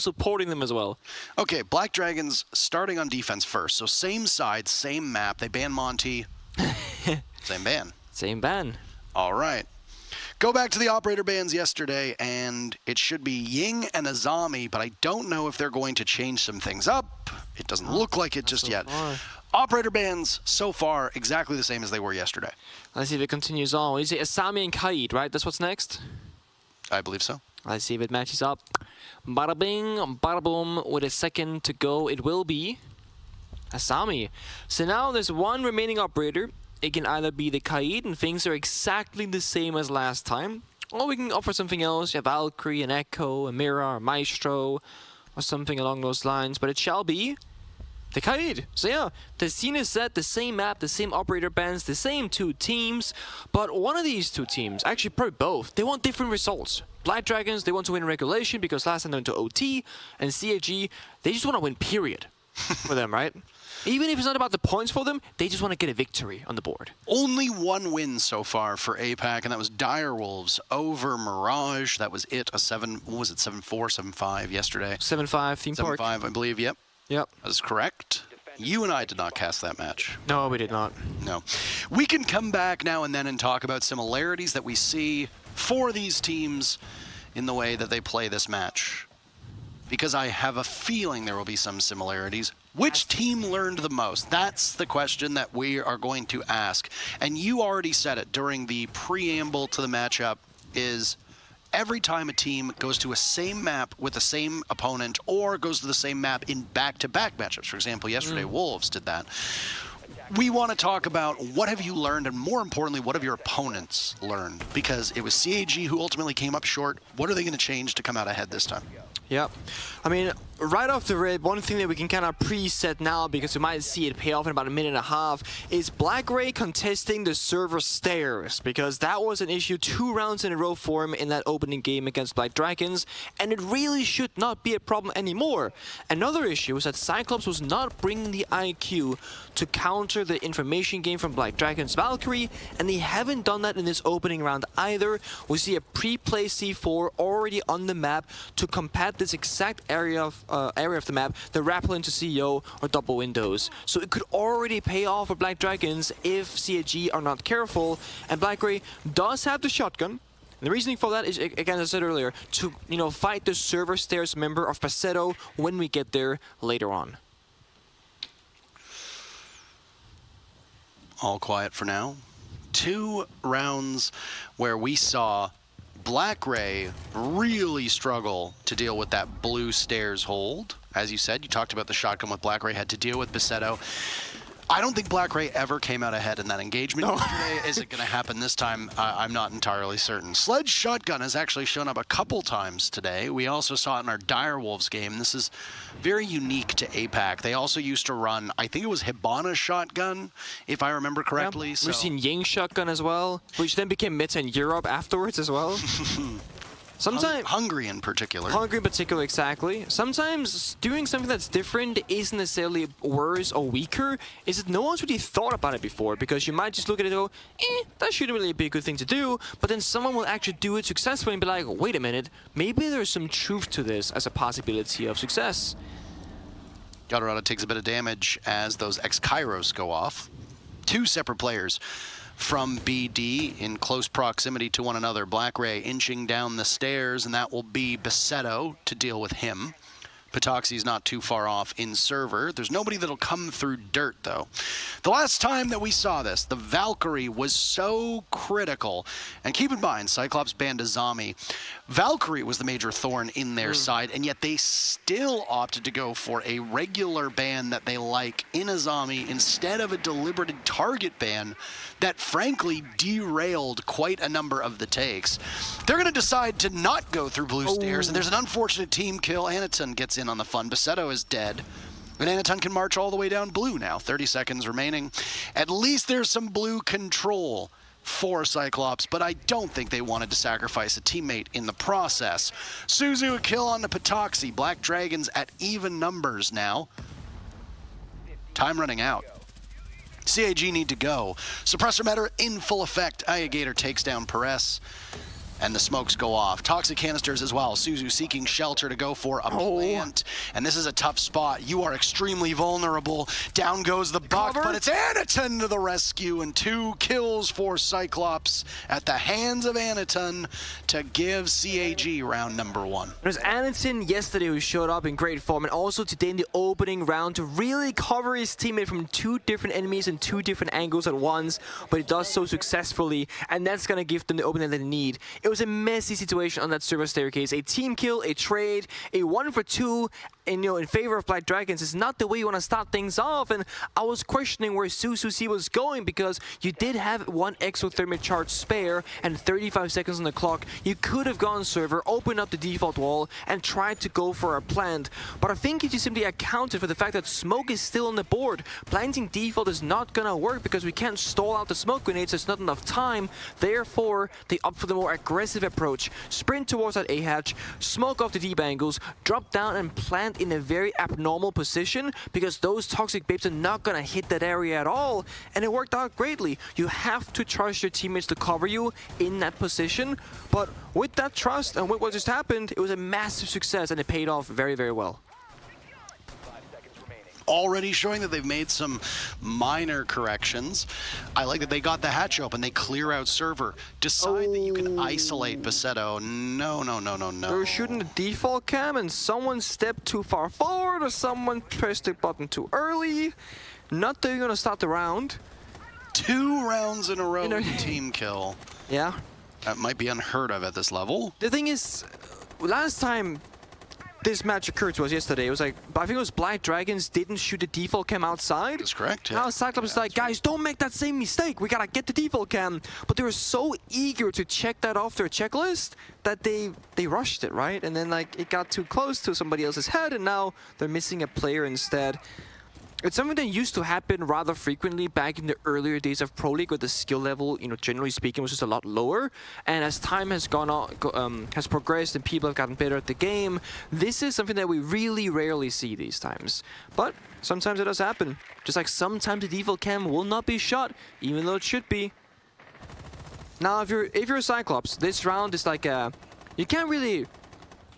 supporting them as well. Okay, Black Dragons starting on defense first. So same side, same map. They ban Monty. Same ban. Same ban. All right. Go back to the operator bans yesterday, and it should be Ying and Azami, but I don't know if they're going to change some things up. It doesn't look like it just yet. Operator bans so far exactly the same as they were yesterday. Let's see if it continues on. Is it Asami and Kaid, right? That's what's next? I believe so. Let's see if it matches up. Bada bing, bada boom. With a second to go, it will be Asami. So now there's one remaining operator. It can either be the Kaid, and things are exactly the same as last time, or we can offer something else. You have Valkyrie, an Echo, a Mira, a Maestro, or something along those lines. But it shall be the Kaid. So yeah, the scene is set, the same map, the same operator bands, the same two teams. But one of these two teams, actually probably both, they want different results. Black Dragons, they want to win regulation because last time they went to OT, and CAG, they just want to win, period, for them, right? Even if it's not about the points for them, they just want to get a victory on the board. Only one win so far for APAC, and that was Direwolves over Mirage. That was it, a 7-4, 7-5 yesterday. 7-5, Theme Park. 7-5, I believe, yep. Yep. That is correct. You and I did not cast that match. No, we did not. No. We can come back now and then and talk about similarities that we see for these teams in the way that they play this match. Because I have a feeling there will be some similarities. Which team learned the most? That's the question that we are going to ask. And you already said it during the preamble to the matchup, is every time a team goes to a same map with the same opponent or goes to the same map in back-to-back matchups. For example, yesterday Wolves did that. We want to talk about what have you learned, and more importantly, what have your opponents learned? Because it was CAG who ultimately came up short. What are they going to change to come out ahead this time? Yep. I mean, right off the rip, one thing that we can kind of preset now, because we might see it pay off in about a minute and a half, is Black Ray contesting the server stairs, because that was an issue 2 rounds in a row for him in that opening game against Black Dragons, and it really should not be a problem anymore. Another issue is that Cyclops was not bringing the IQ to counter the information game from Black Dragons Valkyrie, and they haven't done that in this opening round either. We see a pre-play C4 already on the map to combat this exact area of the map, the rappel into CEO or double windows. So it could already pay off for Black Dragons if CAG are not careful, and Black Ray does have the shotgun. And the reasoning for that is, again, as I said earlier, to fight the server stairs member of Paceto when we get there later on. All quiet for now. 2 rounds where we saw Black Ray really struggle to deal with that blue stairs hold. As you said, you talked about the shotgun with Black Ray had to deal with Paceto. I don't think Black Ray ever came out ahead in that engagement yesterday. Is it going to happen this time? I'm not entirely certain. Sledge Shotgun has actually shown up a couple times today. We also saw it in our Direwolves game. This is very unique to APAC. They also used to run, I think it was Hibana Shotgun, if I remember correctly. Yeah. So. We've seen Ying Shotgun as well, which then became Meta in Europe afterwards as well. Sometimes Hungary in particular. Hungary in particular, exactly. Sometimes doing something that's different isn't necessarily worse or weaker. Is that no one's really thought about it before, because you might just look at it and go, that shouldn't really be a good thing to do, but then someone will actually do it successfully and be like, wait a minute, maybe there's some truth to this as a possibility of success. Colorado takes a bit of damage as those X-Kairos go off. 2 separate players from BD in close proximity to one another. Black Ray inching down the stairs, and that will be Paceto to deal with him. Patoxy's not too far off in server. There's nobody that'll come through dirt, though. The last time that we saw this, the Valkyrie was so critical. And keep in mind, Cyclops banned Azami. Valkyrie was the major thorn in their side, and yet they still opted to go for a regular ban that they like in Azami instead of a deliberate target ban that frankly derailed quite a number of the takes. They're going to decide to not go through blue stairs, and there's an unfortunate team kill. Anaton gets in on the fun. Paceto is dead. And Anaton can march all the way down blue now. 30 seconds remaining. At least there's some blue control for Cyclops, but I don't think they wanted to sacrifice a teammate in the process. Suzu a kill on the Patoxy. Black Dragons at even numbers now. Time running out. CAG need to go. Suppressor Matter in full effect. Alligator takes down Perez. And the smokes go off. Toxic canisters as well. Suzu seeking shelter to go for a plant. And this is a tough spot. You are extremely vulnerable. Down goes the buck, but it's Anaton to the rescue. And 2 kills for Cyclops at the hands of Anaton to give CAG round number 1. It was Anaton yesterday who showed up in great form, and also today in the opening round to really cover his teammate from 2 different enemies and 2 different angles at once, but he does so successfully, and that's going to give them the opening that they need. It was a messy situation on that server staircase. A team kill, a trade, a 1 for 2, and in favor of Black Dragons is not the way you want to start things off. And I was questioning where Suzuki was going, because you did have 1 exothermic charge spare and 35 seconds on the clock. You could have gone server, opened up the default wall, and tried to go for a plant. But I think it just simply accounted for the fact that smoke is still on the board. Planting default is not gonna work because we can't stall out the smoke grenades. There's not enough time. Therefore, they opt for the more aggressive approach. Sprint towards that A hatch, smoke off the deep angles, drop down and plant in a very abnormal position, because those toxic babes are not gonna hit that area at all. And it worked out greatly. You have to trust your teammates to cover you in that position. But with that trust and with what just happened, it was a massive success, and it paid off very, very well. Already showing that they've made some minor corrections. I like that they got the hatch open. They clear out server. Decide that you can isolate Basetto. No. They were shooting the default cam, and someone stepped too far forward, or someone pressed the button too early. Not that you're gonna start the round. 2 rounds in a row team kill. Yeah. That might be unheard of at this level. The thing is, last time this match occurred to us yesterday, it was like, I think it was Black Dragons didn't shoot the default cam outside. That's correct. Yeah. Now Cyclops is like, guys, don't make that same mistake. We gotta get the default cam. But they were so eager to check that off their checklist that they rushed it, right? And then like it got too close to somebody else's head, and now they're missing a player instead. It's something that used to happen rather frequently back in the earlier days of Pro League, where the skill level, generally speaking, was just a lot lower. And as time has gone on, has progressed and people have gotten better at the game, this is something that we really rarely see these times. But sometimes it does happen. Just like sometimes the default cam will not be shot, even though it should be. Now, if you're a Cyclops, this round is like you can't really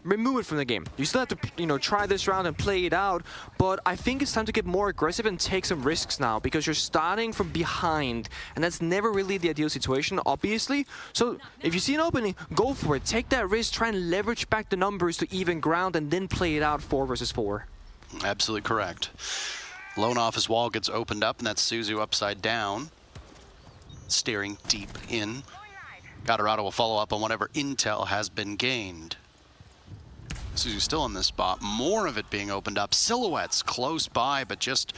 remove it from the game. You still have to, try this round and play it out, but I think it's time to get more aggressive and take some risks now, because you're starting from behind, and that's never really the ideal situation, obviously. So if you see an opening, go for it. Take that risk, try and leverage back the numbers to even ground, and then play it out 4 versus 4. Absolutely correct. Lone office wall gets opened up, and that's Suzu upside down, staring deep in. Gatorado will follow up on whatever intel has been gained. Suzu's still in this spot. More of it being opened up. Silhouettes close by, but just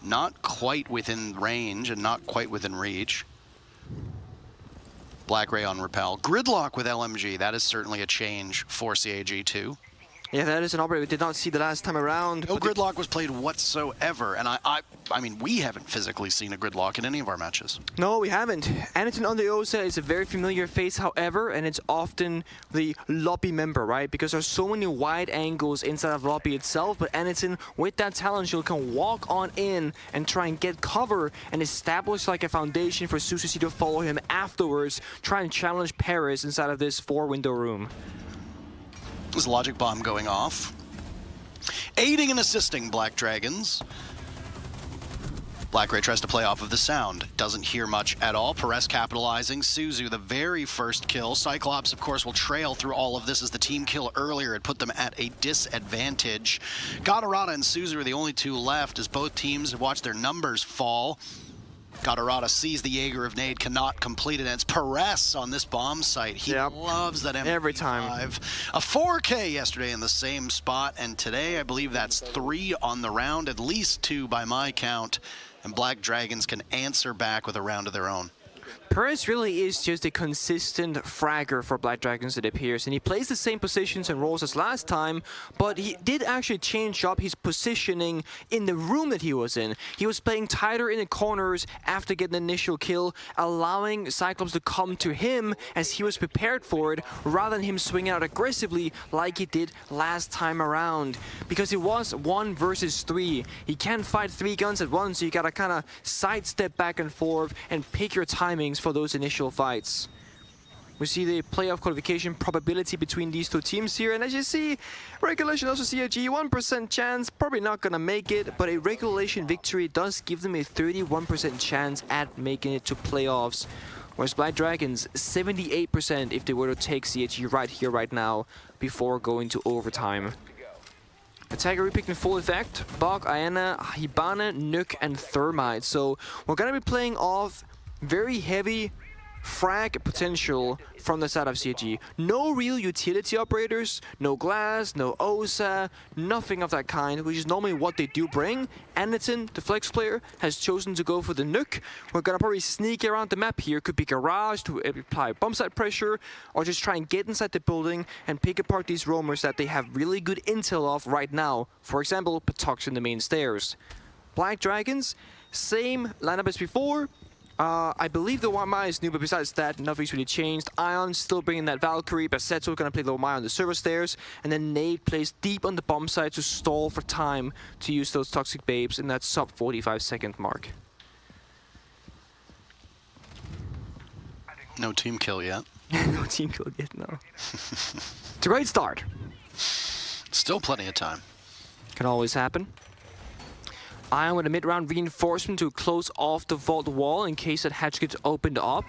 not quite within range and not quite within reach. Black Ray on Repel. Gridlock with LMG. That is certainly a change for CAG2. Yeah, that is an operator we did not see the last time around. No gridlock was played whatsoever, and I mean, we haven't physically seen a gridlock in any of our matches. No, we haven't. Anaton on the OSA is a very familiar face, however, and it's often the lobby member, right? Because there's so many wide angles inside of lobby itself, but Anaton, with that talent, she can walk on in and try and get cover and establish like a foundation for Suzuki to follow him afterwards, try and challenge Paris inside of this 4-window room. There's a logic bomb going off. Aiding and assisting Black Dragons. Black Ray tries to play off of the sound. Doesn't hear much at all. Perez capitalizing. Suzu, the very first kill. Cyclops, of course, will trail through all of this as the team kill earlier had put them at a disadvantage. Gatorada and Suzu are the only 2 left as both teams have watched their numbers fall. Gatorada sees the Jaeger of Nade, cannot complete it, and it's Perez on this bomb site. He loves that MP5. Every time. A 4K yesterday in the same spot, and today I believe that's 3 on the round, at least 2 by my count, and Black Dragons can answer back with a round of their own. Perez really is just a consistent fragger for Black Dragons, it appears, and he plays the same positions and roles as last time, but he did actually change up his positioning in the room that he was in. He was playing tighter in the corners after getting the initial kill, allowing Cyclops to come to him as he was prepared for it, rather than him swinging out aggressively like he did last time around. Because it was 1 versus 3. He can't fight 3 guns at once, so you gotta kind of sidestep back and forth and pick your timings for those initial fights. We see the playoff qualification probability between these two teams here, and as you see, regulation also CAG 1% chance, probably not gonna make it, but a regulation victory does give them a 31% chance at making it to playoffs. Whereas Black Dragons, 78% if they were to take CAG right here, right now, before going to overtime. Attacker repicked in full effect. Bog, Ayana, Hibana, Nuke, and Thermite. So we're gonna be playing off very heavy frag potential from the side of CAG. No real utility operators, no glass, no OSA, nothing of that kind, which is normally what they do bring. Anderton, the flex player, has chosen to go for the nuke. We're gonna probably sneak around the map here. Could be garage to apply bomb site pressure, or just try and get inside the building and pick apart these roamers that they have really good intel of right now. For example, Patox in the main stairs. Black Dragons, same lineup as before. I believe the Wamai is new, but besides that, nothing's really changed. Ion still bringing that Valkyrie, Basetto gonna play the Wamai on the server stairs, and then Nade plays deep on the bomb site to stall for time to use those toxic babes in that sub 45-second mark. No team kill yet. No team kill yet, no. It's a great start. Still plenty of time. Can always happen. Ion with a mid-round reinforcement to close off the vault wall in case that hatch gets opened up.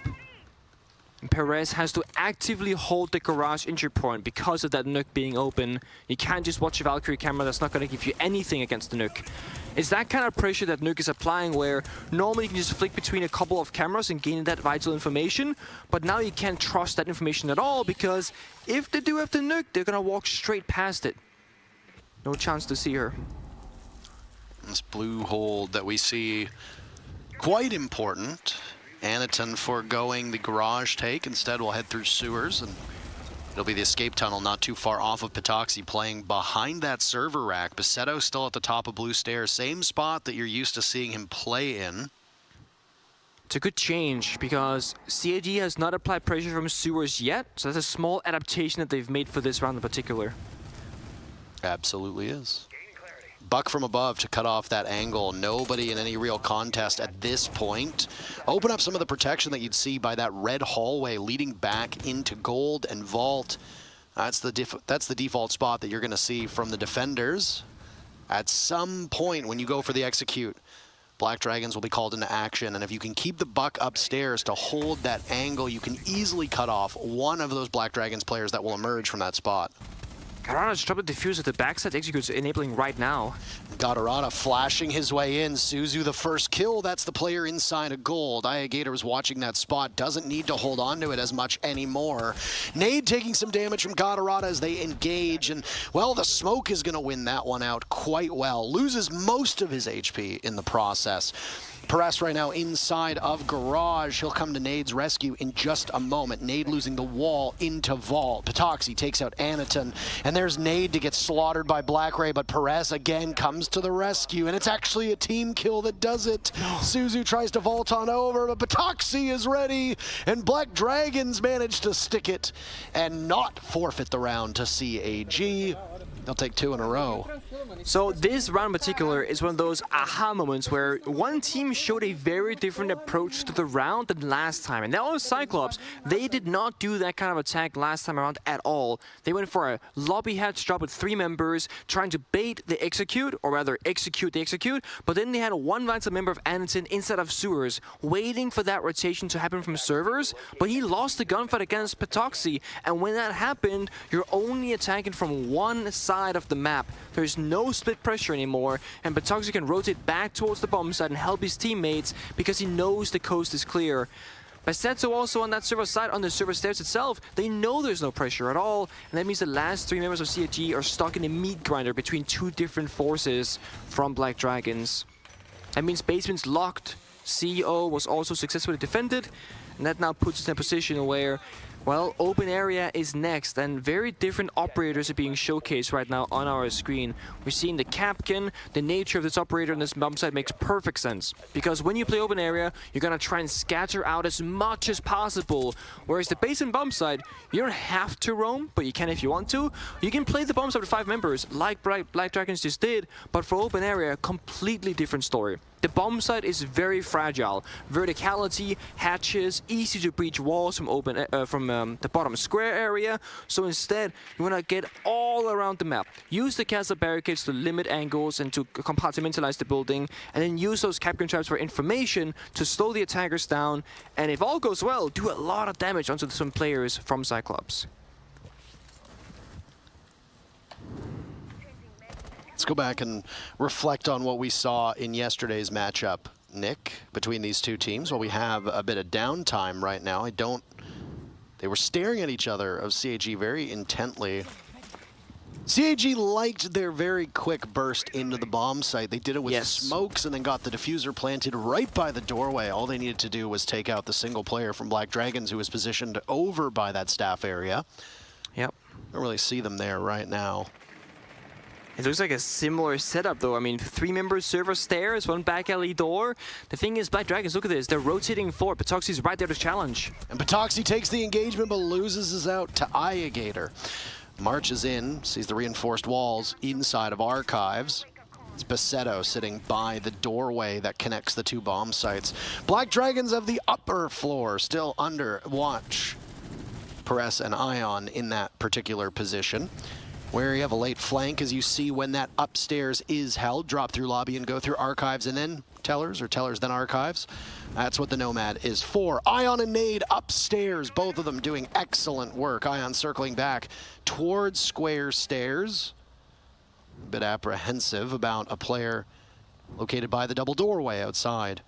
And Perez has to actively hold the garage entry point because of that nuke being open. You can't just watch a Valkyrie camera, that's not going to give you anything against the nuke. It's that kind of pressure that nuke is applying where normally you can just flick between a couple of cameras and gain that vital information, but now you can't trust that information at all because if they do have the nuke, they're going to walk straight past it. No chance to see her. This blue hold that we see, quite important. Anaton foregoing the garage take. Instead, we'll head through sewers, and it'll be the escape tunnel not too far off of Patoxy, playing behind that server rack. Basetto still at the top of blue stairs, same spot that you're used to seeing him play in. It's a good change because CAG has not applied pressure from sewers yet, so that's a small adaptation that they've made for this round in particular. Absolutely is. Buck from above to cut off that angle. Nobody in any real contest at this point. Open up some of the protection that you'd see by that red hallway leading back into gold and vault. That's the default spot that you're going to see from the defenders. At some point when you go for the execute, Black Dragons will be called into action, and if you can keep the Buck upstairs to hold that angle, you can easily cut off one of those Black Dragons players that will emerge from that spot. Gatorada dropped the defuse at the backside executes enabling right now. Gatorada flashing his way in. Suzu the first kill. That's the player inside of gold. Gator was watching that spot. Doesn't need to hold on to it as much anymore. Nade taking some damage from Gatorada as they engage. And, well, the smoke is going to win that one out quite well. Loses most of his HP in the process. Perez right now inside of garage. He'll come to Nade's rescue in just a moment. Nade losing the wall into vault. Patoxy takes out Anaton, and there's Nade to get slaughtered by Black Ray, but Perez again comes to the rescue, and it's actually a team kill that does it. Suzu tries to vault on over, but Patoxy is ready, and Black Dragons manage to stick it and not forfeit the round to CAG. They'll take two in a row. So this round in particular is one of those aha moments where one team showed a very different approach to the round than last time. And that was Cyclops. They did not do that kind of attack last time around at all. They went for a lobby hatch drop with 3 members, trying to bait the execute, or rather execute the execute, but then they had one vital member of Anderton inside of sewers, waiting for that rotation to happen from servers, but he lost the gunfight against Patoxy, and when that happened, you're only attacking from one side of the map. There's no split pressure anymore, and Patoxy can rotate back towards the bomb site and help his teammates because he knows the coast is clear. Basetto also on that server side, on the server stairs itself, they know there's no pressure at all, and that means the last 3 members of CAG are stuck in a meat grinder between 2 different forces from Black Dragons. That means basement's locked, CEO was also successfully defended, and that now puts us in a position where, well, open area is next, and very different operators are being showcased right now on our screen. We're seeing the Capkin. The nature of this operator on this bomb site makes perfect sense, because when you play open area, you're gonna try and scatter out as much as possible, whereas the base and bomb site, you don't have to roam, but you can if you want to. You can play the bomb site with 5 members, like Black Dragons just did, but for open area, completely different story. The bomb site is very fragile. Verticality, hatches, easy to breach walls from the bottom square area. So instead, you want to get all around the map. Use the castle barricades to limit angles and to compartmentalize the building, and then use those capture traps for information to slow the attackers down. And if all goes well, do a lot of damage onto some players from Cyclops. Let's go back and reflect on what we saw in yesterday's matchup, Nick, between these two teams. Well, we have a bit of downtime right now. They were staring at each other of CAG very intently. CAG liked their very quick burst into the bomb site. They did it with the smokes and then got the diffuser planted right by the doorway. All they needed to do was take out the single player from Black Dragons who was positioned over by that staff area. Yep. Don't really see them there right now. It looks like a similar setup, though. I mean, 3-member server stairs, 1 back alley door. The thing is, Black Dragons, look at this. They're rotating forward. Patoxi's right there to challenge. And Patoxi takes the engagement, but loses his out to Iagator. Marches in, sees the reinforced walls inside of Archives. It's Basetto sitting by the doorway that connects the two bomb sites. Black Dragons have the upper floor, still under watch. Perez and Ion in that particular position. Where you have a late flank, as you see when that upstairs is held, drop through lobby and go through Archives and then Tellers, or Tellers then Archives. That's what the Nomad is for. Ion and Nade upstairs, both of them doing excellent work. Ion circling back towards square stairs. A bit apprehensive about a player located by the double doorway outside.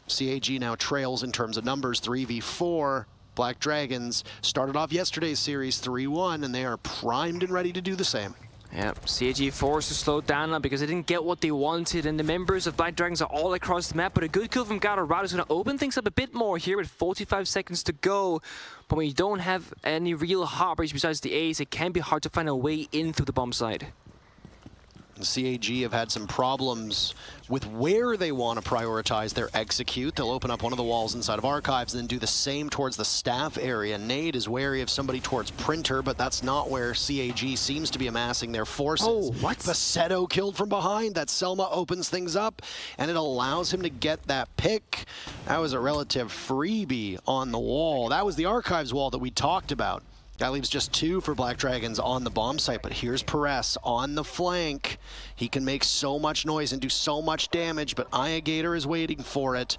CAG now trails in terms of numbers, 3v4. Black Dragons started off yesterday's series 3-1, and they are primed and ready to do the same. Yep, CAG forced to slow down now because they didn't get what they wanted, and the members of Black Dragons are all across the map, but a good kill from Gatorado is going to open things up a bit more here with 45 seconds to go. But when you don't have any real heartbreaks besides the Ace, it can be hard to find a way in through the bomb side. CAG have had some problems with where they want to prioritize their execute. They'll open up one of the walls inside of Archives and then do the same towards the staff area. Nade is wary of somebody towards Printer, but that's not where CAG seems to be amassing their forces. Oh, what? Basetto killed from behind. That Selma opens things up, and it allows him to get that pick. That was a relative freebie on the wall. That was the Archives wall that we talked about. That leaves just 2 for Black Dragons on the bomb site, but here's Perez on the flank. He can make so much noise and do so much damage, but Iagator is waiting for it.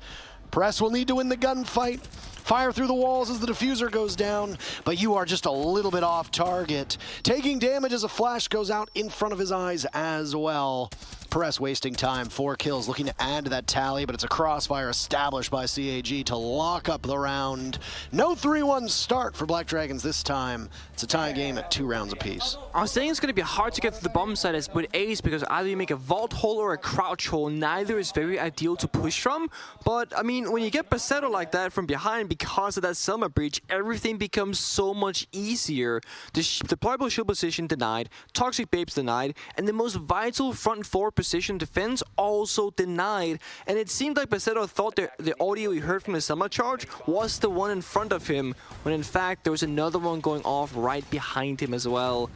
Perez will need to win the gunfight. Fire through the walls as the diffuser goes down, but you are just a little bit off target. Taking damage as a flash goes out in front of his eyes as well. Perez wasting time, 4 kills, looking to add to that tally, but it's a crossfire established by CAG to lock up the round. No 3-1 start for Black Dragons this time. It's a tie game at 2 rounds apiece. I was saying it's going to be hard to get to the bomb site as with Ace because either you make a vault hole or a crouch hole. Neither is very ideal to push from, but I mean, when you get Basetto like that from behind because of that Selma breach, everything becomes so much easier. The deployable shield position denied, Toxic Babes denied, and the most vital front 4 position defense also denied. And it seemed like Basetto thought the audio he heard from the Selma charge was the one in front of him, when in fact there was another one going off right behind him as well.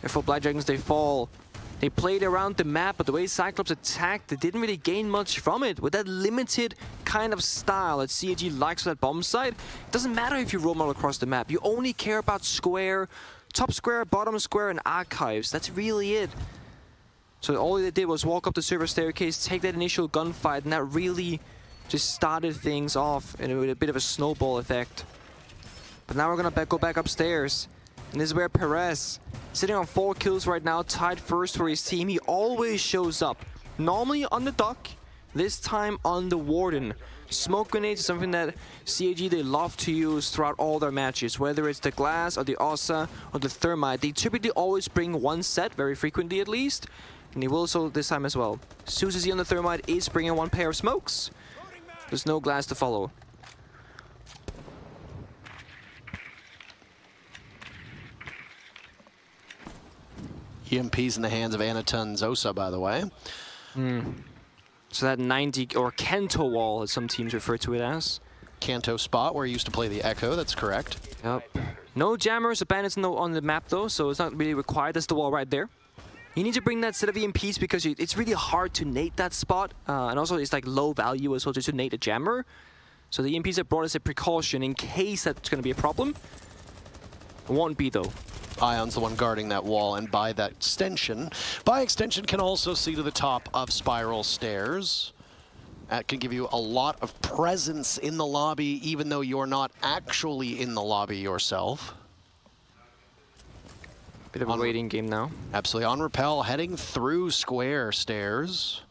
Therefore, Black Dragons, they fall. They played around the map, but the way Cyclops attacked, they didn't really gain much from it. With that limited kind of style that CAG likes for that bomb site, it doesn't matter if you roam all across the map. You only care about square, top square, bottom square, and Archives. That's really it. So all they did was walk up the server staircase, take that initial gunfight, and that really just started things off and with a bit of a snowball effect. But now we're gonna go back upstairs. And this is where Perez, sitting on 4 kills right now, tied first for his team. He always shows up. Normally on the dock, this time on the Warden. Smoke grenades is something that CAG, they love to use throughout all their matches. Whether it's the Glass or the Ossa or the Thermite, they typically always bring 1 set, very frequently at least. And he will so this time as well. Suzy on the Thermite is bringing 1 pair of smokes. There's no Glass to follow. EMP's in the hands of Anaton Zosa, by the way. So that 90, or Kanto wall, as some teams refer to it as. Kanto spot where he used to play the Echo, that's correct. Yep. No jammers or bandits on the map though, so it's not really required. That's the wall right there. You need to bring that set of EMPs because it's really hard to nade that spot. And also it's like low value as well just to nade a jammer. So the EMPs are brought as a precaution in case that's going to be a problem. It won't be though. Ion's the one guarding that wall, and by extension can also see to the top of spiral stairs. That can give you a lot of presence in the lobby, even though you're not actually in the lobby yourself. Bit of a waiting game now. Absolutely. On rappel, heading through square stairs.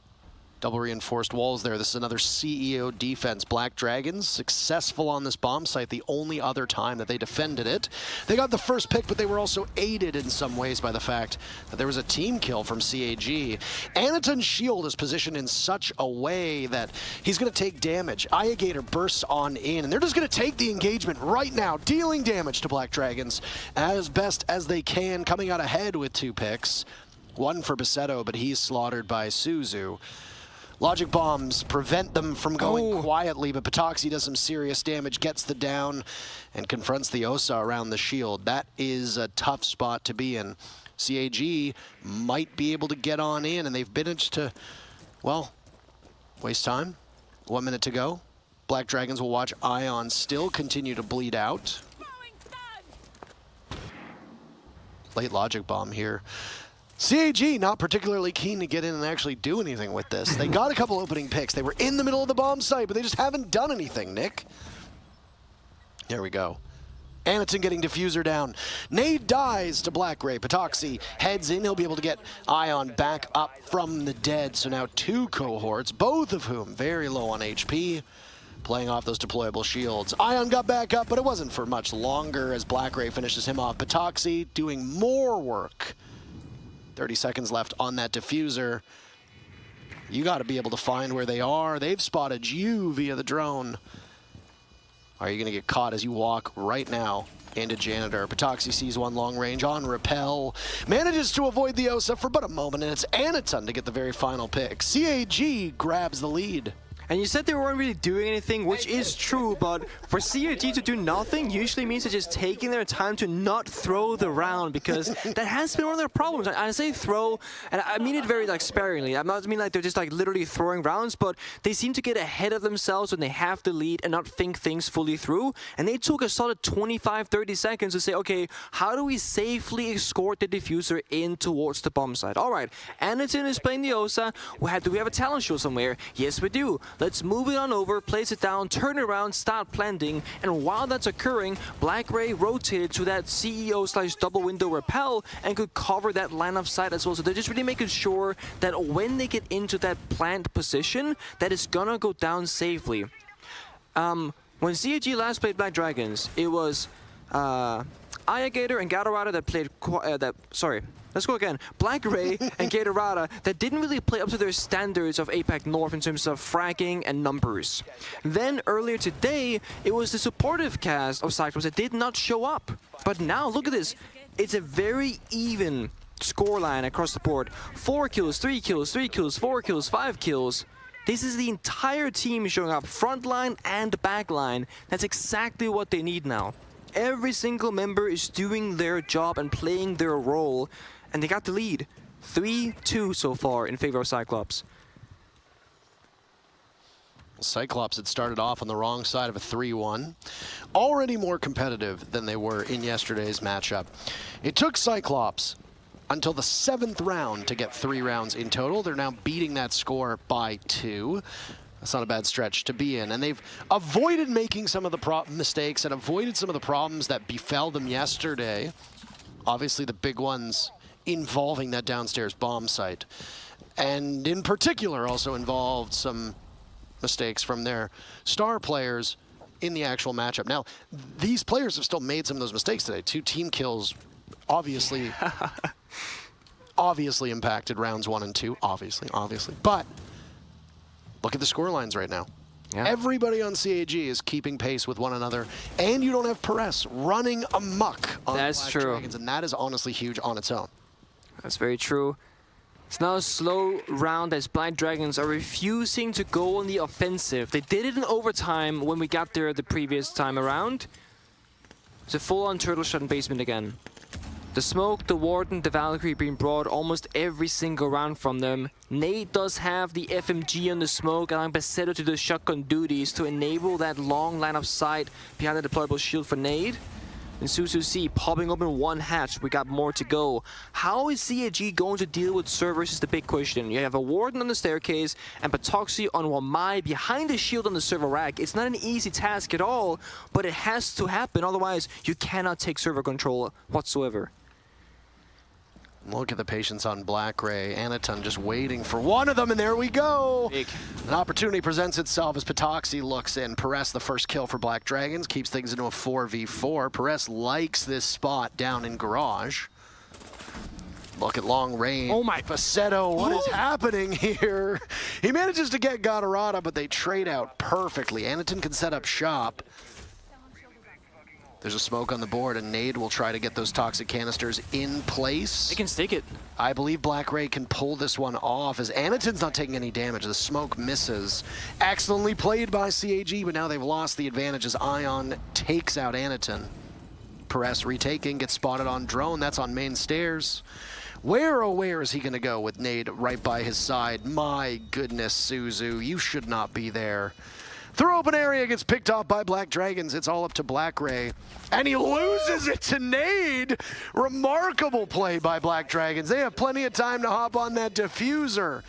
Double reinforced walls there. This is another CEO defense. Black Dragons successful on this bomb site, the only other time that they defended it. They got the first pick, but they were also aided in some ways by the fact that there was a team kill from CAG. Anaton's shield is positioned in such a way that he's going to take damage. Iagator bursts on in, and they're just going to take the engagement right now, dealing damage to Black Dragons as best as they can, coming out ahead with 2 picks. One for Basetto, but he's slaughtered by Suzu. Logic bombs prevent them from going quietly, but Patoxy does some serious damage, gets the down, and confronts the Osa around the shield. That is a tough spot to be in. CAG might be able to get on in, and they've managed to, well, waste time. 1 minute to go. Black Dragons will watch Ion still continue to bleed out. Late logic bomb here. CAG not particularly keen to get in and actually do anything with this. They got a couple opening picks. They were in the middle of the bomb site, but they just haven't done anything, Nick. There we go. Anaton getting diffuser down. Nade dies to Black Ray. Patoxy heads in. He'll be able to get Ion back up from the dead. So now 2 cohorts, both of whom very low on HP, playing off those deployable shields. Ion got back up, but it wasn't for much longer as Black Ray finishes him off. Patoxy doing more work. 30 seconds left on that diffuser. You got to be able to find where they are. They've spotted you via the drone. Are you going to get caught as you walk right now into Janitor? Patoxy sees one long range on rappel. Manages to avoid the Osa for but a moment, and it's Anaton to get the very final pick. CAG grabs the lead. And you said they weren't really doing anything, which is true, but for CAG to do nothing usually means they're just taking their time to not throw the round, because that has been one of their problems. I say throw, and I mean it very sparingly. I mean like they're just literally throwing rounds, but they seem to get ahead of themselves when they have the lead and not think things fully through. And they took a solid 25-30 seconds to say, okay, how do we safely escort the diffuser in towards the bomb site? All right, Anaton is playing the Osa. Do we have a talent show somewhere? Yes, we do. Let's move it on over, place it down, turn around, start planting, and while that's occurring, Black Ray rotated to that CEO/double window rappel and could cover that line of sight as well. So they're just really making sure that when they get into that plant position, that it's gonna go down safely. When CAG last played Black Dragons, it was Iagator and Gatorada that played let's go again. Black Ray and Gatorada that didn't really play up to their standards of APAC North in terms of fragging and numbers. Then earlier today, it was the supportive cast of Cyclops that did not show up. But now, look at this. It's a very even scoreline across the board. 4 kills, 3 kills, 3 kills, 4 kills, 5 kills. This is the entire team showing up, front line and back line. That's exactly what they need now. Every single member is doing their job and playing their role, and they got the lead. 3-2 so far in favor of Cyclops. Cyclops had started off on the wrong side of a 3-1. Already more competitive than they were in yesterday's matchup. It took Cyclops until the 7th round to get 3 rounds in total. They're now beating that score by 2. That's not a bad stretch to be in. And they've avoided making some of the mistakes and avoided some of the problems that befell them yesterday. Obviously, the big ones involving that downstairs bomb site. And in particular, also involved some mistakes from their star players in the actual matchup. Now, these players have still made some of those mistakes today. 2 team kills, obviously, obviously impacted rounds 1 and 2. Obviously. But look at the score lines right now. Yeah. Everybody on CAG is keeping pace with one another, and you don't have Perez running amok on Black Dragons, and that is honestly huge on its own. That's very true. It's now a slow round as Black Dragons are refusing to go on the offensive. They did it in overtime when we got there the previous time around. It's a full-on turtle shot in basement again. The Smoke, the Warden, the Valkyrie being brought almost every single round from them. Nade does have the FMG on the Smoke, allowing Basetto to do shotgun duties to enable that long line of sight behind the deployable shield for Nade. And Susu popping open one hatch. We got more to go. How is CAG going to deal with servers is the big question. You have a Warden on the staircase and Patoxy on Wamai behind the shield on the server rack. It's not an easy task at all, but it has to happen. Otherwise, you cannot take server control whatsoever. Look at the patience on Black Ray. Anaton just waiting for one of them, and there we go. Big. An opportunity presents itself as Patoxy looks in. Perez, the first kill for Black Dragons, keeps things into a 4v4. Perez likes this spot down in garage. Look at long range. Oh my. Basetto, what is happening here? He manages to get Gatorada, but they trade out perfectly. Anaton can set up shop. There's a smoke on the board, and Nade will try to get those toxic canisters in place. They can stick it. I believe Black Ray can pull this one off, as Anaton's not taking any damage. The smoke misses. Excellently played by CAG, but now they've lost the advantage as Ion takes out Anaton. Perez retaking, gets spotted on drone. That's on main stairs. Where, oh where is he going to go with Nade right by his side? My goodness, Suzu, you should not be there. Through open area, gets picked off by Black Dragons. It's all up to Black Ray. And he loses it to Nade. Remarkable play by Black Dragons. They have plenty of time to hop on that diffuser.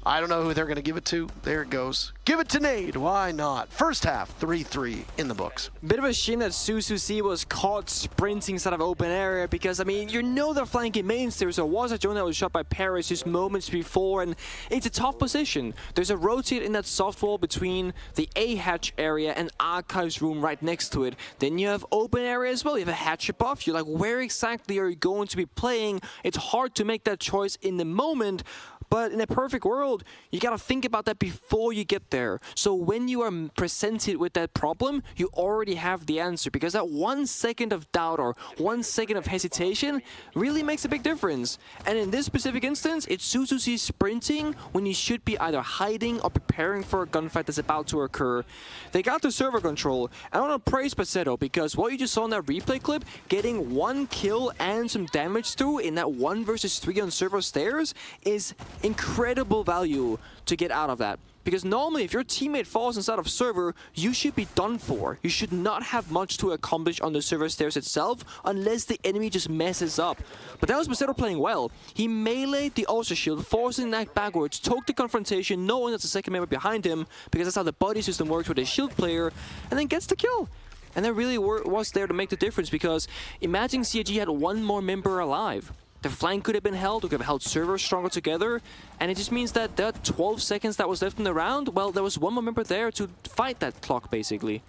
I don't know who they're going to give it to. There it goes. Give it to Nade. Why not? First half, 3-3 in the books. Bit of a shame that Susu was caught sprinting inside of open area because, I mean, you know they're flanking main stairs. There was a drone that was shot by Paris just moments before, and it's a tough position. There's a rotate in that soft wall between the A hatch area and Archives room right next to it. Then you have open area as well. You have a hatch above you. Like, where exactly are you going to be playing? It's hard to make that choice in the moment. But in a perfect world, you gotta think about that before you get there. So when you are presented with that problem, you already have the answer, because that 1 second of doubt or 1 second of hesitation really makes a big difference. And in this specific instance, it's Suzuki sprinting when you should be either hiding or preparing for a gunfight that's about to occur. They got the server control. I want to praise Basetto, because what you just saw in that replay clip, getting 1 kill and some damage through in that 1 versus 3 on server stairs is incredible value to get out of that. Because normally, if your teammate falls inside of server, you should be done for. You should not have much to accomplish on the server stairs itself, unless the enemy just messes up. But that was Basetto playing well. He meleeed the Ultra Shield, forcing Knack backwards, took the confrontation, knowing that's the second member behind him, because that's how the buddy system works with a shield player, and then gets the kill. And that really was there to make the difference, because imagine CAG had 1 more member alive. The flank could have been held, we could have held servers stronger together, and it just means that that 12 seconds that was left in the round, well, there was 1 more member there to fight that clock, basically.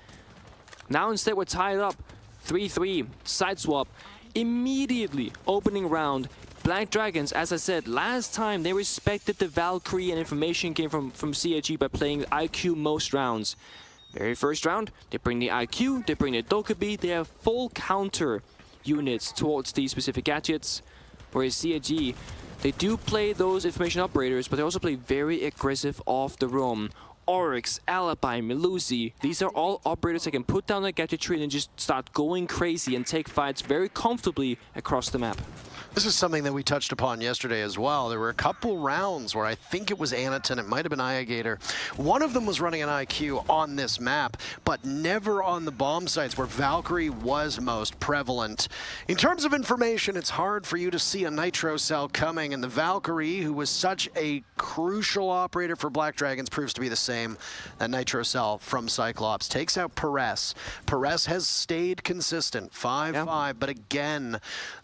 Now instead we're tied up, 3-3, side swap, immediately opening round. Black Dragons, as I said, last time they respected the Valkyrie, and information came from CAG by playing IQ most rounds. Very first round, they bring the IQ, they bring the Dokkaebi, they have full counter units towards these specific gadgets. Whereas CAG, they do play those information operators, but they also play very aggressive off the roam. Oryx, Alibi, Melusi, these are all operators that can put down their gadgetry and just start going crazy and take fights very comfortably across the map. This is something that we touched upon yesterday as well. There were a couple rounds where I think it was Anaton, it might have been Iagator. One of them was running an IQ on this map, but never on the bomb sites where Valkyrie was most prevalent. In terms of information, it's hard for you to see a Nitro Cell coming, and the Valkyrie, who was such a crucial operator for Black Dragons, proves to be the same. That Nitro Cell from Cyclops takes out Perez. Perez has stayed consistent, 5-5, but again,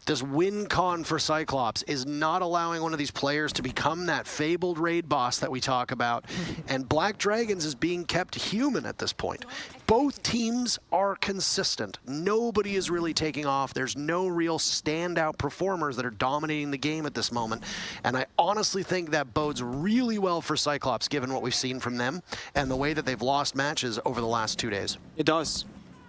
this win con for Cyclops is not allowing one of these players to become that fabled raid boss that we talk about. And Black Dragons is being kept human at this point. Both teams are consistent. Nobody is really taking off. There's no real standout performers that are dominating the game at this moment. And I honestly think that bodes really well for Cyclops, given what we've seen from them and the way that they've lost matches over the last 2 days. It does.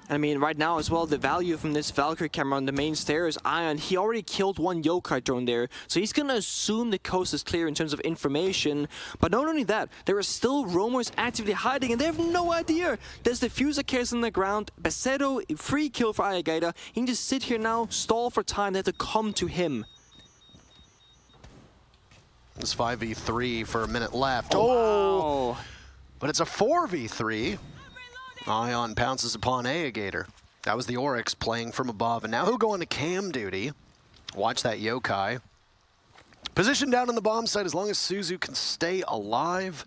I mean, right now as well, the value from this Valkyrie camera on the main stairs, Ion, he already killed one yokai drone there, so he's gonna assume the coast is clear in terms of information. But not only that, there are still roamers actively hiding, and they have no idea. There's the diffuser case on the ground, Basetto, free kill for Ayagator. He can just sit here now, stall for time, they have to come to him. It's 5v3 for a minute left. Oh! Wow. But it's a 4v3. Ion pounces upon Ayagator. That was the Oryx playing from above, and now he'll go into cam duty. Watch that yokai. Position down on the bomb site. As long as Suzu can stay alive,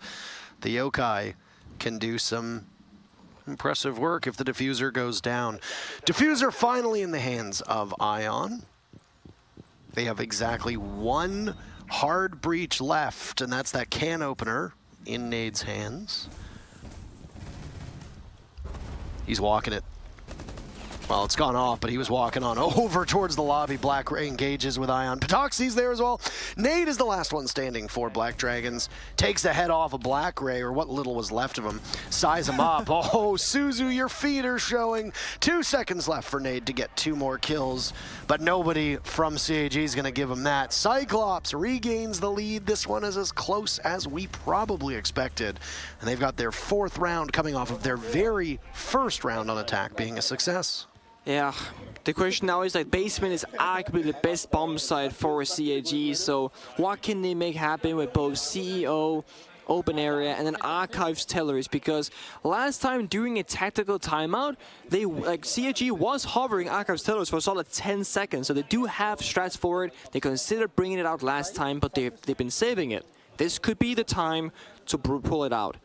the yokai can do some impressive work if the diffuser goes down. Diffuser finally in the hands of Ion. They have exactly one hard breach left, and that's that can opener in Nade's hands. He's walking it. Well, it's gone off, but he was walking on over towards the lobby. Black Ray engages with Ion. Patoxy's there as well. Nade is the last one standing for Black Dragons. Takes the head off of Black Ray, or what little was left of him. Size him up. Oh, Suzu, your feet are showing. 2 seconds left for Nade to get 2 more kills, but nobody from CAG is going to give him that. Cyclops regains the lead. This one is as close as we probably expected. And they've got their 4th round coming off of their very first round on attack being a success. Yeah, the question now is like basement is arguably the best bomb site for CAG, so what can they make happen with both CEO, open area, and then archives tellers? Because last time during a tactical timeout, they CAG was hovering archives tellers for a solid 10 seconds, so they do have strats for it. They considered bringing it out last time, but they've been saving it. This could be the time to pull it out.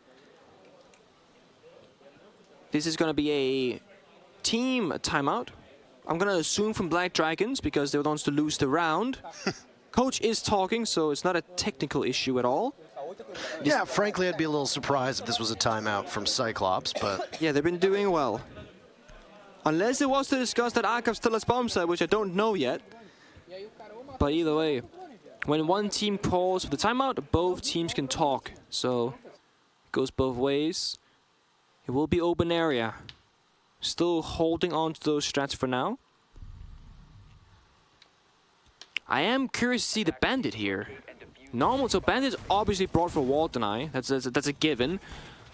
This is going to be a team timeout. I'm gonna assume from Black Dragons because they were the ones to lose the round. Coach is talking, so it's not a technical issue at all. Yeah, frankly, I'd be a little surprised if this was a timeout from Cyclops, but... Yeah, they've been doing well. Unless it was to discuss that Archive still has bomb site, which I don't know yet. But either way, when one team calls for the timeout, both teams can talk. So, it goes both ways. It will be open area. Still holding on to those strats for now. I am curious to see the Bandit here. Normal, so Bandit's obviously brought for wall deny. That's a given.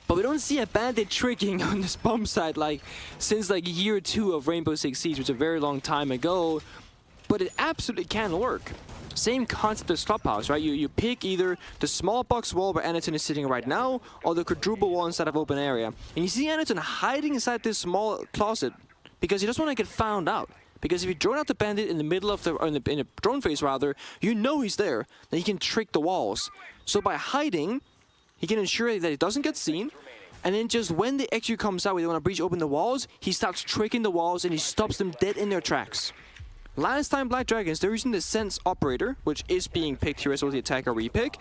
But we don't see a Bandit tricking on this bomb site since year 2 of Rainbow Six Siege, which was a very long time ago. But it absolutely can work. Same concept as Clubhouse, right? You pick either the small box wall where Anderton is sitting right now, or the quadruple wall inside of open area. And you see Anderton hiding inside this small closet because he doesn't want to get found out. Because if you drone out the Bandit in the middle of in the drone phase rather, you know he's there, then he can trick the walls. So by hiding, he can ensure that he doesn't get seen. And then just when the execute comes out, where they want to breach open the walls, he starts tricking the walls and he stops them dead in their tracks. Last time Black Dragons, they're using the Sense Operator, which is being picked here as well as the attacker repick,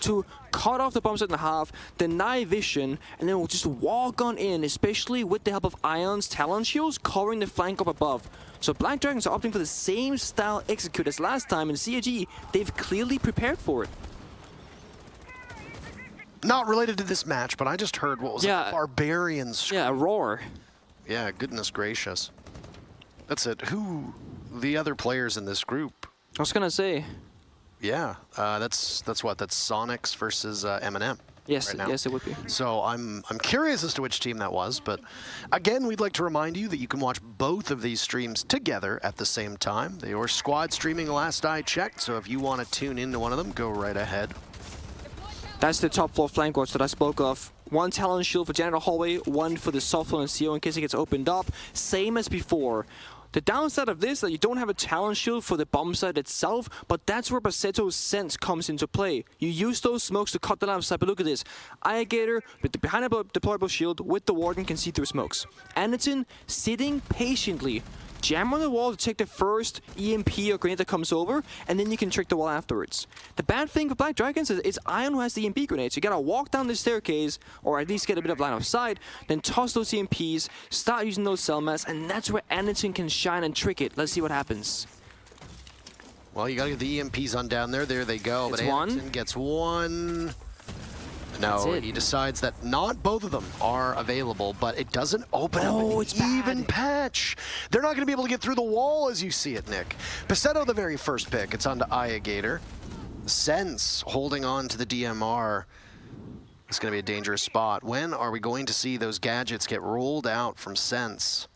to cut off the bomb site in half, deny vision, and then we'll just walk on in, especially with the help of Ion's Talon Shields covering the flank up above. So Black Dragons are opting for the same style execute as last time, and CAG, they've clearly prepared for it. Not related to this match, but I just heard what was a barbarian scream. Yeah, a roar. Yeah, goodness gracious. That's it. Who... the other players in this group? I was gonna say. Yeah, that's what? That's Sonics versus M&M. Yes, right now. yes, it would be. So I'm curious as to which team that was, but again, we'd like to remind you that you can watch both of these streams together at the same time. They were squad streaming last I checked, so if you want to tune into one of them, go right ahead. That's the top floor flank watch that I spoke of. One Talon Shield for Janitor Hallway, one for the soft floor and CO in case it gets opened up. Same as before. The downside of this is that you don't have a Talon Shield for the bomb site itself, but that's where Basetto's Sense comes into play. You use those smokes to cut the line of sight, but look at this. Ayagator, behind a deployable shield with the Warden, can see through smokes. Anderton sitting patiently. Jam on the wall to take the first EMP or grenade that comes over, and then you can trick the wall afterwards. The bad thing for Black Dragons is it's Ion who has the EMP grenades. You gotta walk down the staircase, or at least get a bit of line of sight, then toss those EMPs, start using those cell mats, and that's where Anderton can shine and trick it. Let's see what happens. Well, you gotta get the EMPs on down there. There they go. It's but Anderton one. gets one. No, he decides that not both of them are available, but it doesn't open up an even patch. They're not going to be able to get through the wall as you see it, Nick. Paceto, the very first pick. It's on to Ayagator. Sense holding on to the DMR. It's going to be a dangerous spot. When are we going to see those gadgets get rolled out from Sense?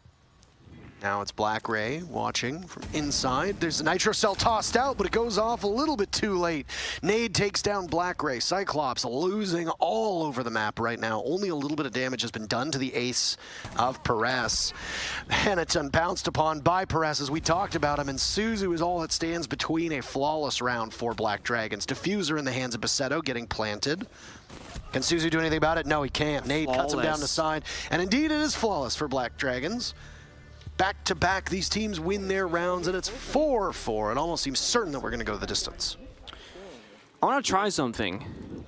Now it's Black Ray watching from inside. There's a Nitro Cell tossed out, but it goes off a little bit too late. Nade takes down Black Ray. Cyclops losing all over the map right now. Only a little bit of damage has been done to the ace of Perez. Hanneton pounced upon by Perez as we talked about him, and Suzu is all that stands between a flawless round for Black Dragons. Diffuser in the hands of Paceto getting planted. Can Suzu do anything about it? No, he can't. Nade cuts him down the side, and indeed it is flawless for Black Dragons. Back-to-back, these teams win their rounds, and it's 4-4. It almost seems certain that we're going to go the distance. I want to try something.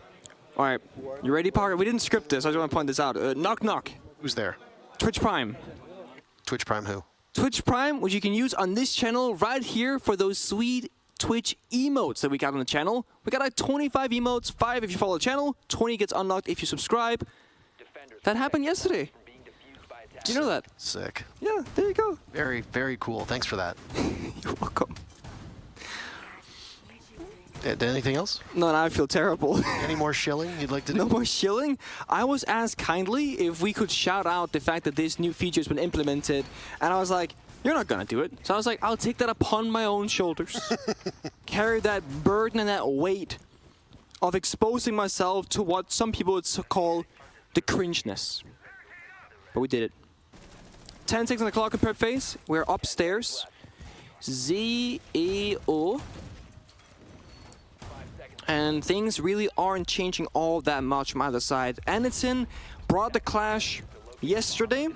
All right, you ready, Parker? We didn't script this. I just want to point this out. Knock, knock. Who's there? Twitch Prime. Twitch Prime who? Twitch Prime, which you can use on this channel right here for those sweet Twitch emotes that we got on the channel. We got like 25 emotes, 5 if you follow the channel, 20 gets unlocked if you subscribe. That happened yesterday. Do you know that? Sick. Yeah, there you go. Very, very cool. Thanks for that. You're welcome. Anything else? No, now I feel terrible. Any more shilling you'd like to do? No more shilling? I was asked kindly if we could shout out the fact that this new feature has been implemented, and I was like, you're not gonna do it. So I was like, I'll take that upon my own shoulders. Carry that burden and that weight of exposing myself to what some people would call the cringeness. But we did it. 10 seconds on the clock in prep phase. We're upstairs. ZEO. And things really aren't changing all that much from either side. Anderson brought the clash yesterday,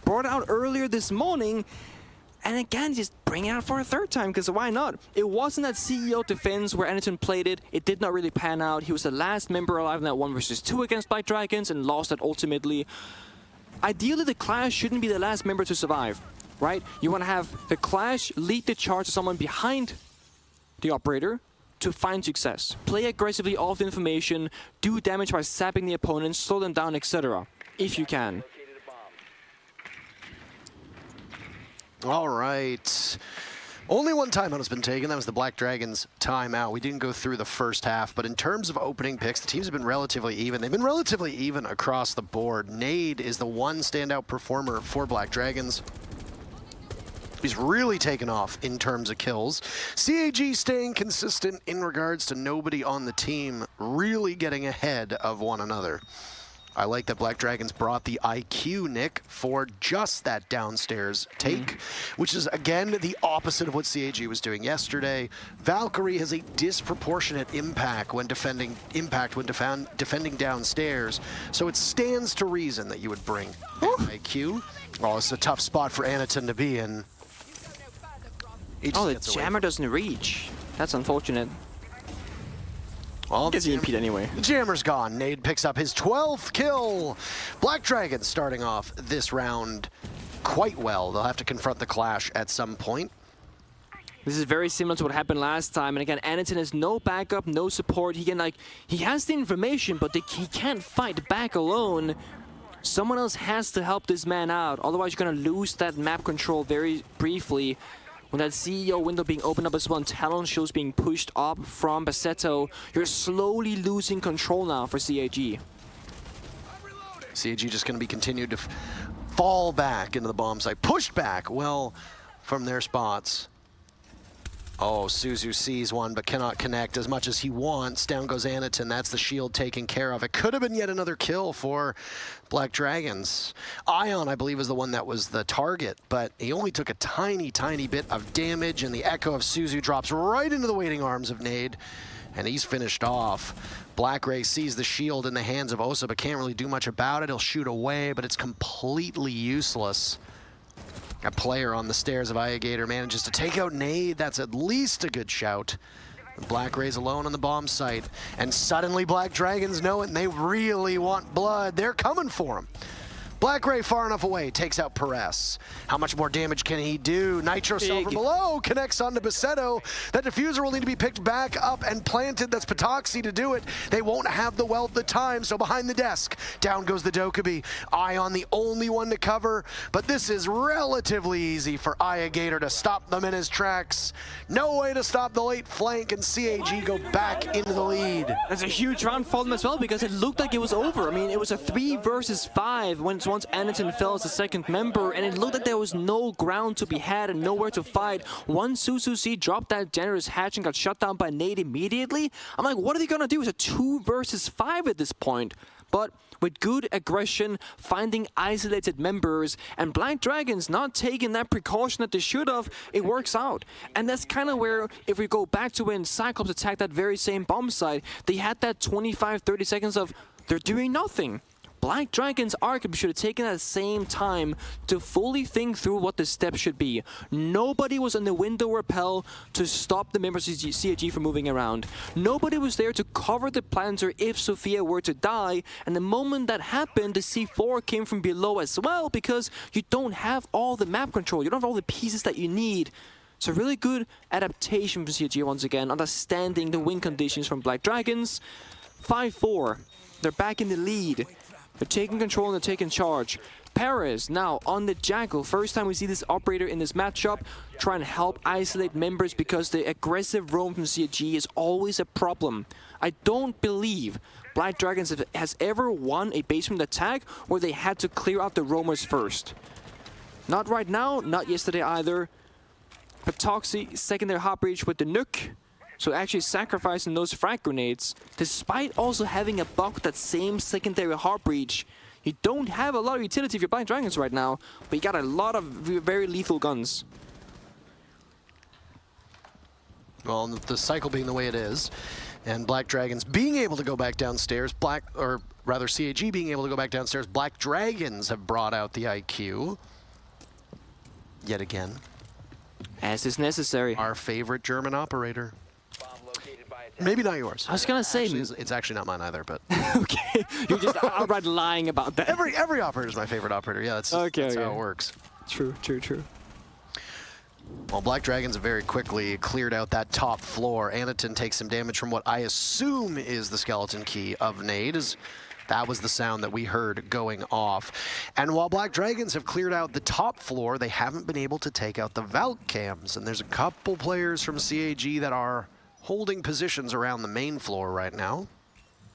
brought it out earlier this morning, and again, just bring it out for a third time, because why not? It wasn't that CEO defense where Anderson played it. It did not really pan out. He was the last member alive in that 1 versus 2 against Black Dragons and lost it ultimately. Ideally, the Clash shouldn't be the last member to survive, right? You want to have the Clash lead the charge to someone behind the operator to find success. Play aggressively off the information, do damage by sapping the opponent, slow them down, etc. If you can. All right. Only one timeout has been taken. That was the Black Dragons timeout. We didn't go through the first half, but in terms of opening picks, the teams have been relatively even. They've been relatively even across the board. Nade is the one standout performer for Black Dragons. He's really taken off in terms of kills. CAG staying consistent in regards to nobody on the team really getting ahead of one another. I like that Black Dragons brought the IQ, Nick, for just that downstairs take, which is, again, the opposite of what CAG was doing yesterday. Valkyrie has a disproportionate impact when defending downstairs, so it stands to reason that you would bring IQ. Oh, it's a tough spot for Anaton to be in. Oh, the jammer doesn't reach. That's unfortunate. Well, gets EMP'd anyway. The jammer's gone. Nade picks up his 12th kill. Black Dragons starting off this round quite well. They'll have to confront the Clash at some point. This is very similar to what happened last time. And again, Anaton has no backup, no support. He has the information, but he can't fight back alone. Someone else has to help this man out. Otherwise, you're going to lose that map control very briefly. When that CEO window being opened up as well and talent shows being pushed up from Paceto, you're slowly losing control now for CAG. CAG just going to be continued to fall back into the bomb site. Pushed back well from their spots. Oh, Suzu sees one but cannot connect as much as he wants. Down goes Anaton. That's the shield taken care of. It could have been yet another kill for Black Dragons. Ion, I believe, was the one that was the target, but he only took a tiny, tiny bit of damage, and the echo of Suzu drops right into the waiting arms of Nade, and he's finished off. Black Ray sees the shield in the hands of Osa, but can't really do much about it. He'll shoot away, but it's completely useless. A player on the stairs of Ayagator manages to take out Nade. That's at least a good shout. Black Ray's alone on the bomb site. And suddenly Black Dragons know it, and they really want blood. They're coming for him. Black Ray far enough away, takes out Perez. How much more damage can he do? Nitro Cell from below connects onto Basetto. That diffuser will need to be picked back up and planted. That's Patoxy to do it. They won't have the time, so behind the desk, down goes the Dokkaebi. Ion the only one to cover, but this is relatively easy for Gator to stop them in his tracks. No way to stop the late flank, and CAG go back into the lead. That's a huge round for them as well, because it looked like it was over. I mean, it was a 3 versus 5 once Anderton fell as the second member, and it looked like there was no ground to be had and nowhere to fight. Once Suzuki dropped that generous hatch and got shut down by Nate immediately, I'm like, what are they gonna do? It's a 2 versus 5 at this point. But with good aggression, finding isolated members, and Black Dragons not taking that precaution that they should have, it works out. And that's kind of where, if we go back to when Cyclops attacked that very same bomb site, they had that 25-30 seconds of, they're doing nothing. Black Dragons arguably should have taken that same time to fully think through what the steps should be. Nobody was in the window repel to stop the members of CAG from moving around. Nobody was there to cover the planter if Sophia were to die, and the moment that happened, the C4 came from below as well, because you don't have all the map control, you don't have all the pieces that you need. So really good adaptation from CAG once again, understanding the win conditions from Black Dragons. 5-4, they're back in the lead. They're taking control and they're taking charge. Perez now on the Jackal. First time we see this operator in this matchup trying to help isolate members, because the aggressive roam from CAG is always a problem. I don't believe Black Dragons has ever won a basement attack where they had to clear out the roamers first. Not right now, not yesterday either. Patoxy secondary hot breach with the nuke. So actually sacrificing those frag grenades, despite also having a buck that same secondary heart breach. You don't have a lot of utility if you're Black Dragons right now, but you got a lot of very lethal guns. Well, the cycle being the way it is, and Black Dragons being able to go back downstairs, CAG being able to go back downstairs, Black Dragons have brought out the IQ. Yet again. As is necessary. Our favorite German operator. Maybe not yours. I was gonna say, actually, it's actually not mine either, but okay, you're just outright lying about that. Every operator is my favorite operator. Yeah, that's how it works. True. Well, Black Dragons have very quickly cleared out that top floor. Anaton takes some damage from what I assume is the skeleton key of Nade, as that was the sound that we heard going off. And while Black Dragons have cleared out the top floor, they haven't been able to take out the Valk cams. And there's a couple players from CAG that are holding positions around the main floor right now.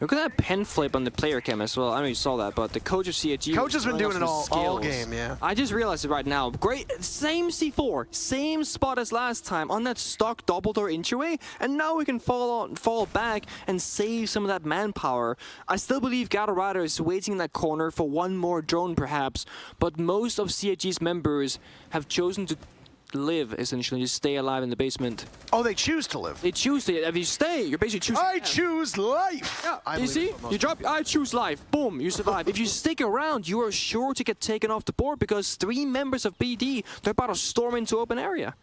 Look at that pen flip on the player cam as well. I know you saw that, but the coach of CAG... Coach has been doing it all game, yeah. I just realized it right now. Great, same C4, same spot as last time on that stock double door entryway, and now we can fall back and save some of that manpower. I still believe Gatorado is waiting in that corner for one more drone perhaps, but most of CAG's members have chosen to live, essentially, just stay alive in the basement. Oh, they choose to live. They choose to. If you stay, you're basically choosing. I choose life. Yeah, you see? You drop, I choose life. Boom, you survive. If you stick around, you are sure to get taken off the board, because 3 members of BD, they're about to storm into open area.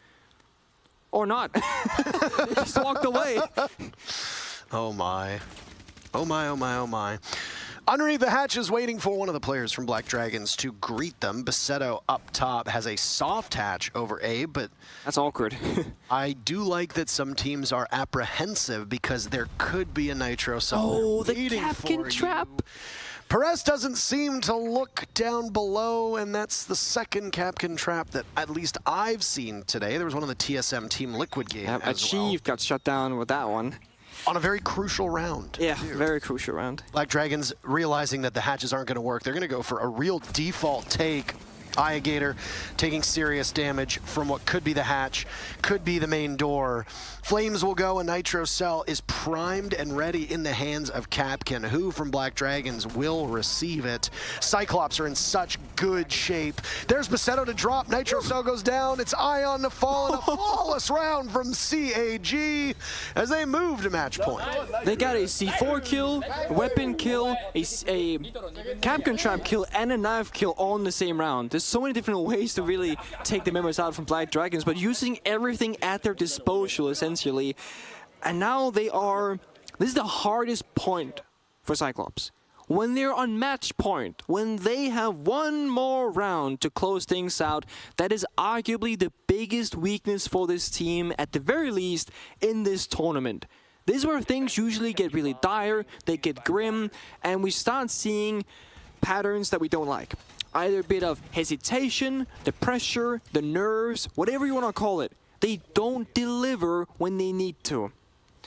Or not. They just walked away. Oh my. Oh my, oh my, oh my. Underneath the hatches, waiting for one of the players from Black Dragons to greet them. Basetto up top has a soft hatch over Abe, but... That's awkward. I do like that some teams are apprehensive, because there could be a Nitro somewhere. Oh, the Capkin trap! Perez doesn't seem to look down below, and that's the second Capkin trap that at least I've seen today. There was one on the TSM Team Liquid game as Achieve got shut down with that one. On a very crucial round. Yeah, very crucial round. Black Dragons realizing that the hatches aren't going to work. They're going to go for a real default take. Gator taking serious damage from what could be the hatch, could be the main door. Flames will go, and Nitro Cell is primed and ready in the hands of Capkin, who from Black Dragons will receive it. Cyclops are in such good shape. There's Basetto to drop. Nitro Cell goes down. It's Ion to fall, and a flawless round from CAG as they move to match point. They got a C4 kill, a weapon kill, a Capkin trap kill, and a knife kill all in the same round. There's so many different ways to really take the members out from Black Dragons, but using everything at their disposal, essentially. And now they are... This is the hardest point for Cyclops. when they're on match point, when they have one more round to close things out, that is arguably the biggest weakness for this team, at the very least, in this tournament. This is where things usually get really dire, they get grim, and we start seeing patterns that we don't like. Either a bit of hesitation, the pressure, the nerves, whatever you want to call it. They don't deliver when they need to.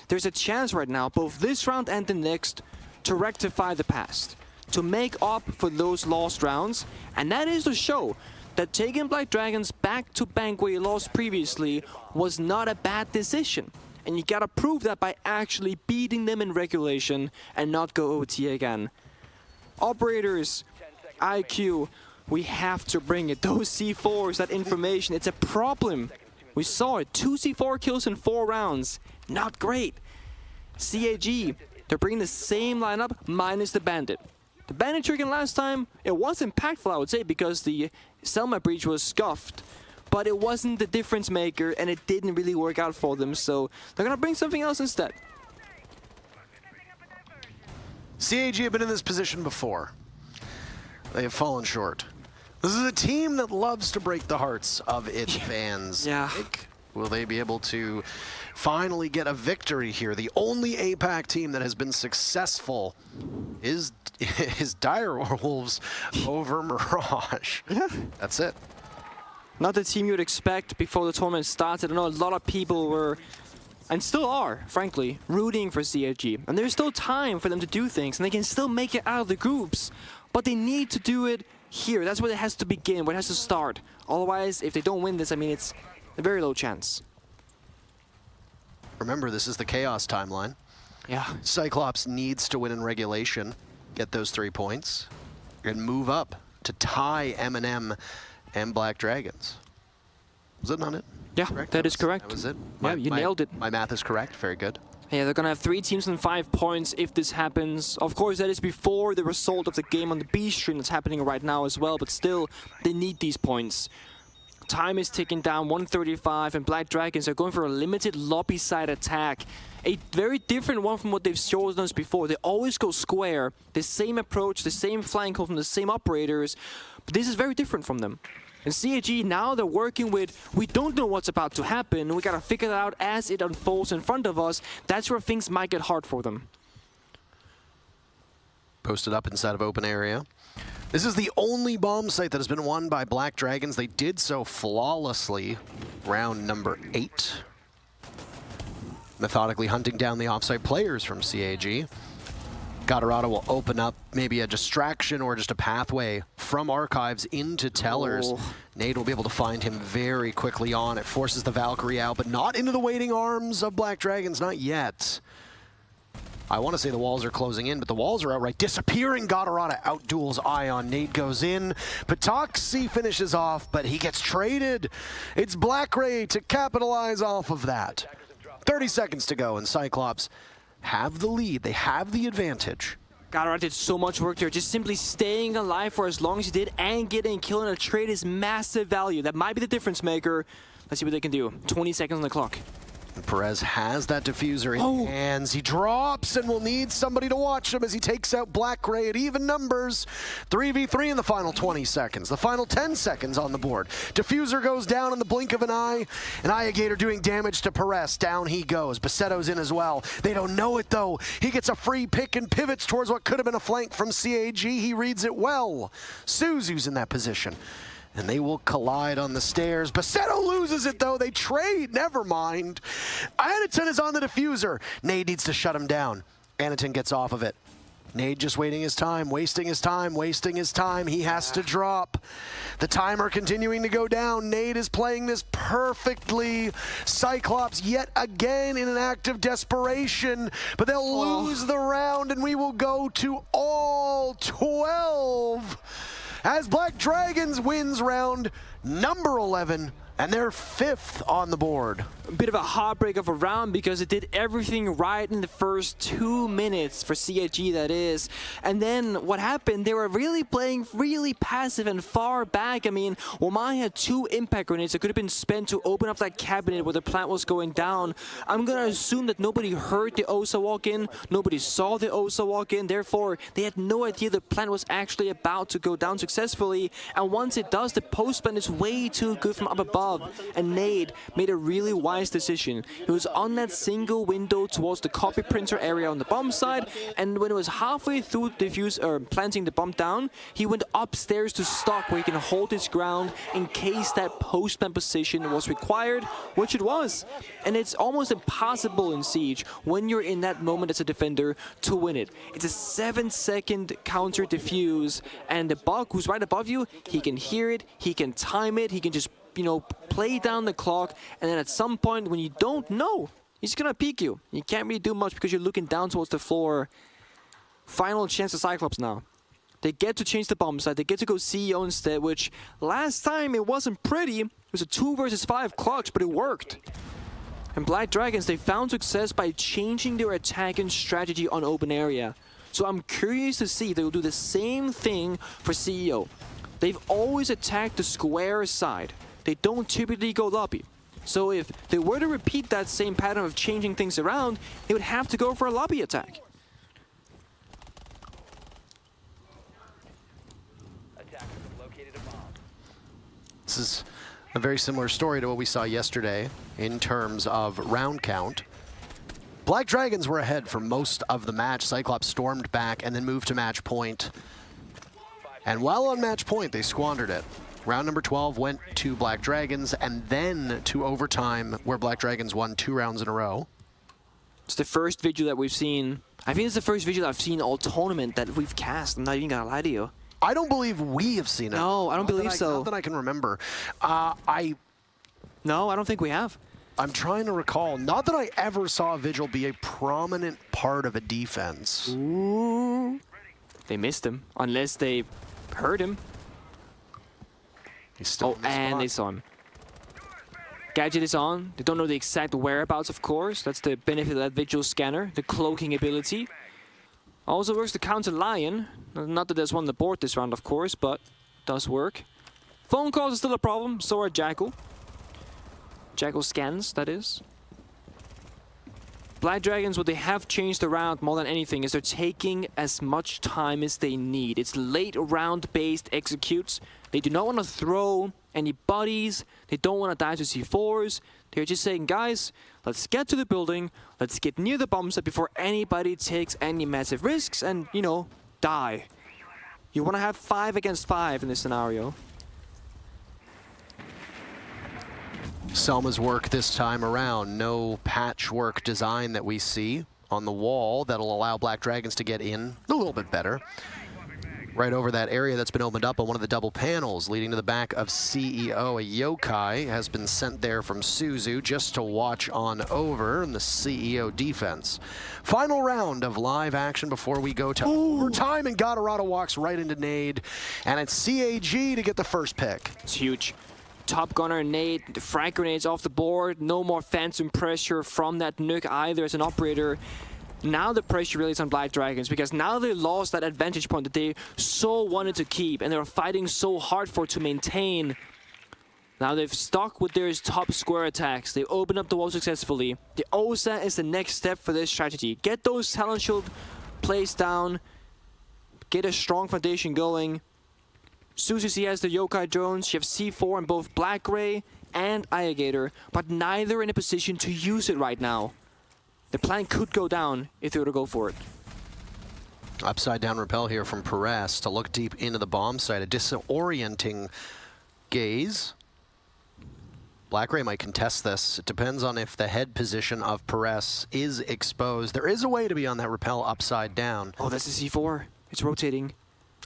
There's a chance right now, both this round and the next, to rectify the past, to make up for those lost rounds, and that is to show that taking Black Dragons back to bank where you lost previously was not a bad decision. And you gotta prove that by actually beating them in regulation and not go OT again. Operators, IQ, we have to bring it. Those C4s, that information, it's a problem. We saw it, 2 C4 kills in 4 rounds. Not great. CAG, they're bringing the same lineup minus the Bandit. The Bandit tricking last time, it was impactful, I would say, because the Selma breach was scuffed. But it wasn't the difference maker, and it didn't really work out for them, so they're gonna bring something else instead. CAG have been in this position before. They have fallen short. This is a team that loves to break the hearts of its fans. Yeah. Will they be able to finally get a victory here? The only APAC team that has been successful is Dire Wolves over Mirage. Yeah. That's it. Not the team you would expect before the tournament started. I know a lot of people were, and still are, frankly, rooting for CAG. And there's still time for them to do things, and they can still make it out of the groups. But they need to do it here. That's where it has to begin, where it has to start. Otherwise, if they don't win this, I mean, it's a very low chance. Remember, this is the Chaos timeline. Yeah. Cyclops needs to win in regulation, get those 3 points, and move up to tie M&M and Black Dragons. Was that not it? Yeah, Correct? that is correct. That was it? Yeah, you nailed it. My math is correct. Very good. Yeah, they're gonna have 3 teams and 5 points if this happens. Of course, that is before the result of the game on the B stream that's happening right now as well, but still, they need these points. Time is ticking down, 1:35, and Black Dragons are going for a limited lobby side attack. A very different one from what they've chosen us before. They always go square, the same approach, the same flank from the same operators, but this is very different from them. And CAG, now they're working with, we don't know what's about to happen, we gotta figure it out as it unfolds in front of us. That's where things might get hard for them. Posted up inside of open area. This is the only bomb site that has been won by Black Dragons. They did so flawlessly, round number 8. Methodically hunting down the offsite players from CAG. Gatorado will open up maybe a distraction or just a pathway from Archives into Tellers. Oh. Nade will be able to find him very quickly on. It forces the Valkyrie out, but not into the waiting arms of Black Dragons, not yet. I want to say the walls are closing in, but the walls are outright disappearing. Gatorada outduels Ion. Nade goes in. Patoxy finishes off, but he gets traded. It's Black Ray to capitalize off of that. 30 seconds to go, and Cyclops have the lead. They have the advantage. Gatorade did so much work there. Just simply staying alive for as long as he did and getting a kill in a trade is massive value. That might be the difference maker. Let's see what they can do. 20 seconds on the clock. And Perez has that diffuser in hands. He drops and will need somebody to watch him as he takes out Black Ray at even numbers. 3v3 in the final 20 seconds. The final 10 seconds on the board. Diffuser goes down in the blink of an eye. And Iagator doing damage to Perez. Down he goes. Bassetto's in as well. They don't know it though. He gets a free pick and pivots towards what could have been a flank from CAG. He reads it well. Suzu's in that position. And they will collide on the stairs. Bassetto loses it, though. They trade. Never mind. Anaton is on the diffuser. Nade needs to shut him down. Anaton gets off of it. Nade just waiting his time, wasting his time, wasting his time. He has to drop. The timer continuing to go down. Nade is playing this perfectly. Cyclops yet again in an act of desperation. But they'll lose the round, and we will go to all 12. As Black Dragons wins round number 11 And they're 5th on the board. A bit of a heartbreak of a round because it did everything right in the first 2 minutes for CAG, that is. And then what happened, they were really playing really passive and far back. I mean, Omai had 2 impact grenades that could have been spent to open up that cabinet where the plant was going down. I'm going to assume that nobody heard the OSA walk in, nobody saw the OSA walk in, therefore they had no idea the plant was actually about to go down successfully. And once it does, the post plant is way too good from up above. And Nade made a really wise decision. He was on that single window towards the copy printer area on the bomb side, and when it was halfway through planting the bomb down, he went upstairs to stock where he can hold his ground in case that post-plant position was required, which it was. And it's almost impossible in Siege, when you're in that moment as a defender, to win it. It's a 7-second counter defuse, and the bug who's right above you, he can hear it, he can time it, he can just play down the clock, and then at some point when you don't know, he's gonna peek you. You can't really do much because you're looking down towards the floor. Final chance of Cyclops now. They get to change the bomb site, they get to go CEO instead, which last time it wasn't pretty. It was a 2 versus 5 clutch, but it worked. And Black Dragons, they found success by changing their attack and strategy on open area. So I'm curious to see if they will do the same thing for CEO. They've always attacked the square side. They don't typically go lobby. So if they were to repeat that same pattern of changing things around, they would have to go for a lobby attack. This is a very similar story to what we saw yesterday in terms of round count. Black Dragons were ahead for most of the match. Cyclops stormed back and then moved to match point. And while on match point, they squandered it. Round number 12 went to Black Dragons, and then to overtime, where Black Dragons won 2 rounds in a row. It's the first video that we've seen. I think it's the first video that I've seen all tournament that we've cast. I'm not even gonna lie to you. I don't believe we have seen it. No, I don't believe so. Not that I can remember. No, I don't think we have. I'm trying to recall. Not that I ever saw Vigil be a prominent part of a defense. Ooh. They missed him, unless they heard him. He's still in the and spot. they saw him. Gadget is on. They don't know the exact whereabouts, of course. That's the benefit of that Vigil scanner, the cloaking ability. Also works to counter Lion. Not that there's one on the board this round, of course, but does work. Phone calls are still a problem, so are Jackal. Jackal scans, that is. Black Dragons, what they have changed around more than anything is they're taking as much time as they need. It's late round-based executes. They do not want to throw any bodies. They don't want to die to C4s. They're just saying, guys, let's get to the building. Let's get near the bomb set before anybody takes any massive risks and, die. You want to have 5 against 5 in this scenario. Selma's work this time around. No patchwork design that we see on the wall that'll allow Black Dragons to get in a little bit better. Right over that area that's been opened up on one of the double panels leading to the back of CEO. A yokai has been sent there from Suzu just to watch on over in the CEO defense. Final round of live action before we go to overtime, and Gatorado walks right into Nade, and it's CAG to get the first pick. It's huge. Top Gunner, Nade, the frag grenades off the board. No more phantom pressure from that nuke either as an operator. Now the pressure really is on Black Dragons because now they lost that advantage point that they so wanted to keep and they were fighting so hard for to maintain. Now they've stuck with their top square attacks. They opened up the wall successfully. The OSA is the next step for this strategy. Get those talent shield placed down. Get a strong foundation going. Suzuki has the Yokai drones. You have C4 on both Black Ray and Alligator, but neither in a position to use it right now. The plan could go down if they were to go for it. Upside down rappel here from Perez to look deep into the bomb site. A disorienting gaze. Black Ray might contest this. It depends on if the head position of Perez is exposed. There is a way to be on that rappel upside down. Oh, that's the C4. It's rotating.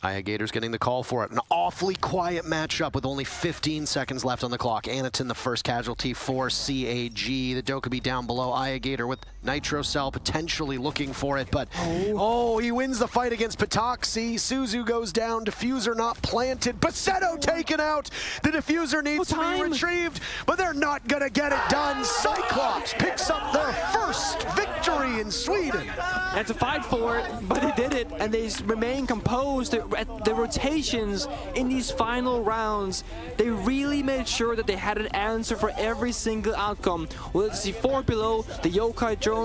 Gator's getting the call for it. An awfully quiet matchup with only 15 seconds left on the clock. Anaton, the first casualty for CAG. The Dokkaebi down below. Gator with Nitro Cell potentially looking for it, but he wins the fight against Patoxy. Suzu goes down. Diffuser not planted. Bassetto taken out. The diffuser needs to be retrieved, but they're not going to get it done. Cyclops picks up their first victory in Sweden. Had to fight for it, but they did it, and they remain composed. The rotations in these final rounds, they really made sure that they had an answer for every single outcome. Whether it's the 4 below, the Yokai drone,